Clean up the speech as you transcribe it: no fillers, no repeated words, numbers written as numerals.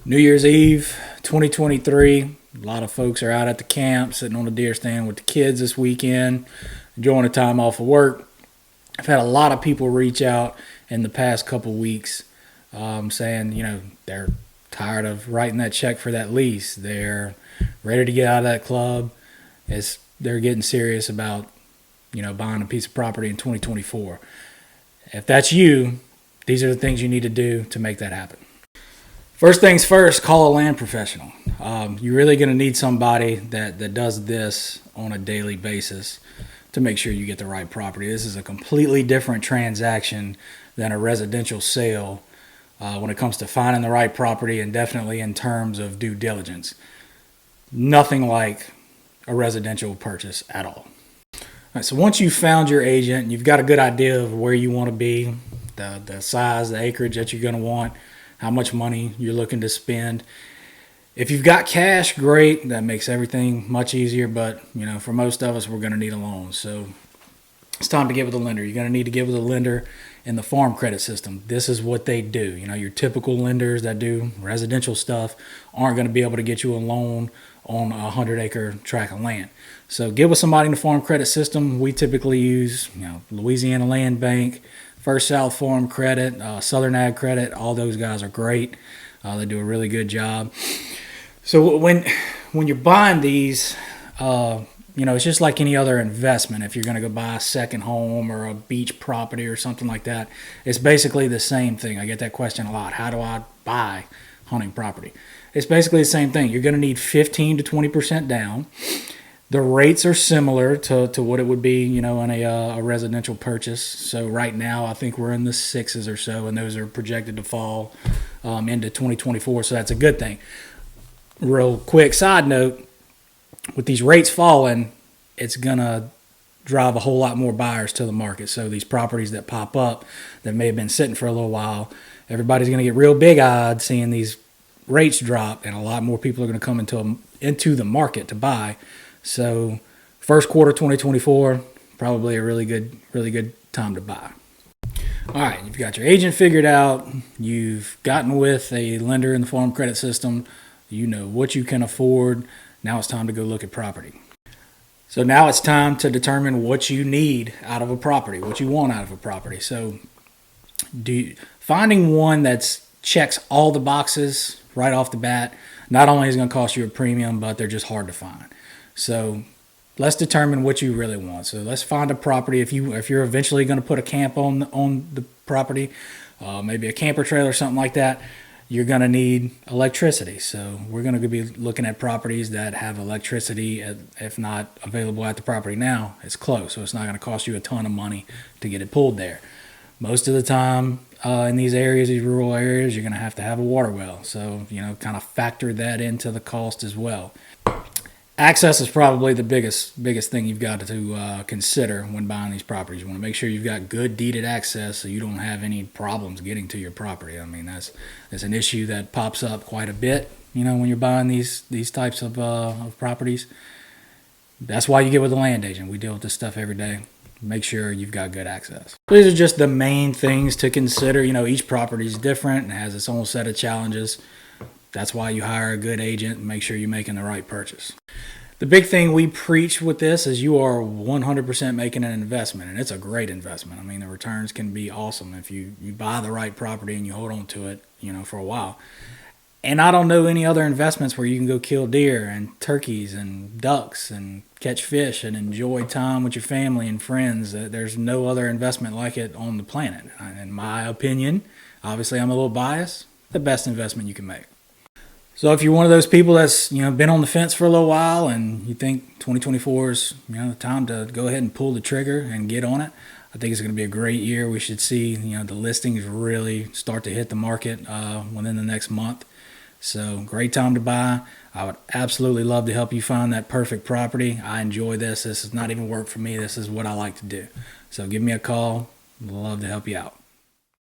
New Year's Eve 2023. A lot of folks are out at the camp, sitting on the deer stand with the kids this weekend, enjoying the time off of work. I've had a lot of people reach out in the past couple weeks saying, they're tired of writing that check for that lease. They're ready to get out of that club. They're getting serious about, buying a piece of property in 2024. If that's you, these are the things you need to do to make that happen. First things first, call a land professional. You're really going to need somebody that does this on a daily basis to make sure you get the right property. This is a completely different transaction than a residential sale when it comes to finding the right property, and definitely in terms of due diligence. Nothing like a residential purchase at all. All right, so once you've found your agent and you've got a good idea of where you want to be, the size, the acreage that you're going to want, how much money you're looking to spend. If you've got cash, great. That makes everything much easier. But, for most of us, we're going to need a loan. So it's time to get with a lender. You're going to need to get with a lender in the farm credit system. This is what they do. Your typical lenders that do residential stuff aren't going to be able to get you a loan on a 100-acre tract of land. So get with somebody in the farm credit system. We typically use, Louisiana Land Bank, First South Farm Credit, Southern Ag Credit. All those guys are great. They do a really good job. So when you're buying these, it's just like any other investment. If you're going to go buy a second home or a beach property or something like that, it's basically the same thing. I get that question a lot. How do I buy hunting property? It's basically the same thing. You're going to need 15 to 20% down. The rates are similar to what it would be, in a residential purchase. So right now, I think we're in the 6s or so, and those are projected to fall into 2024. So that's a good thing. Real quick side note, with these rates falling, it's going to drive a whole lot more buyers to the market. So these properties that pop up that may have been sitting for a little while, everybody's going to get real big-eyed seeing these rates drop, and a lot more people are going to come into the market to buy. So first quarter 2024, probably a really good time to buy. All right, you've got your agent figured out. You've gotten with a lender in the farm credit system. You know what you can afford. Now it's time to go look at property. So now it's time to determine what you need out of a property, what you want out of a property. So finding one that checks all the boxes right off the bat, not only is it going to cost you a premium, but they're just hard to find. So let's determine what you really want. So let's find a property. If you're eventually going to put a camp on the property, maybe a camper trailer or something like that, you're going to need electricity. So we're going to be looking at properties that have electricity. If not available at the property now, it's close. So it's not going to cost you a ton of money to get it pulled there. Most of the time in these areas, these rural areas, you're going to have a water well. So, kind of factor that into the cost as well. Access is probably the biggest thing you've got to consider when buying these properties. You want to make sure you've got good deeded access so you don't have any problems getting to your property. I mean, that's an issue that pops up quite a bit, when you're buying these types of properties. That's why you get with a land agent. We deal with this stuff every day. Make sure you've got good access. These are just the main things to consider. Each property is different and has its own set of challenges. That's why you hire a good agent and make sure you're making the right purchase. The big thing we preach with this is you are 100% making an investment, and it's a great investment. I mean, the returns can be awesome if you buy the right property and you hold on to it, for a while. And I don't know any other investments where you can go kill deer and turkeys and ducks and catch fish and enjoy time with your family and friends. There's no other investment like it on the planet. In my opinion, obviously I'm a little biased, the best investment you can make. So if you're one of those people that's been on the fence for a little while and you think 2024 is the time to go ahead and pull the trigger and get on it, I think it's going to be a great year. We should see the listings really start to hit the market within the next month. So great time to buy. I would absolutely love to help you find that perfect property. I enjoy this. This is not even work for me. This is what I like to do. So give me a call. I'd love to help you out.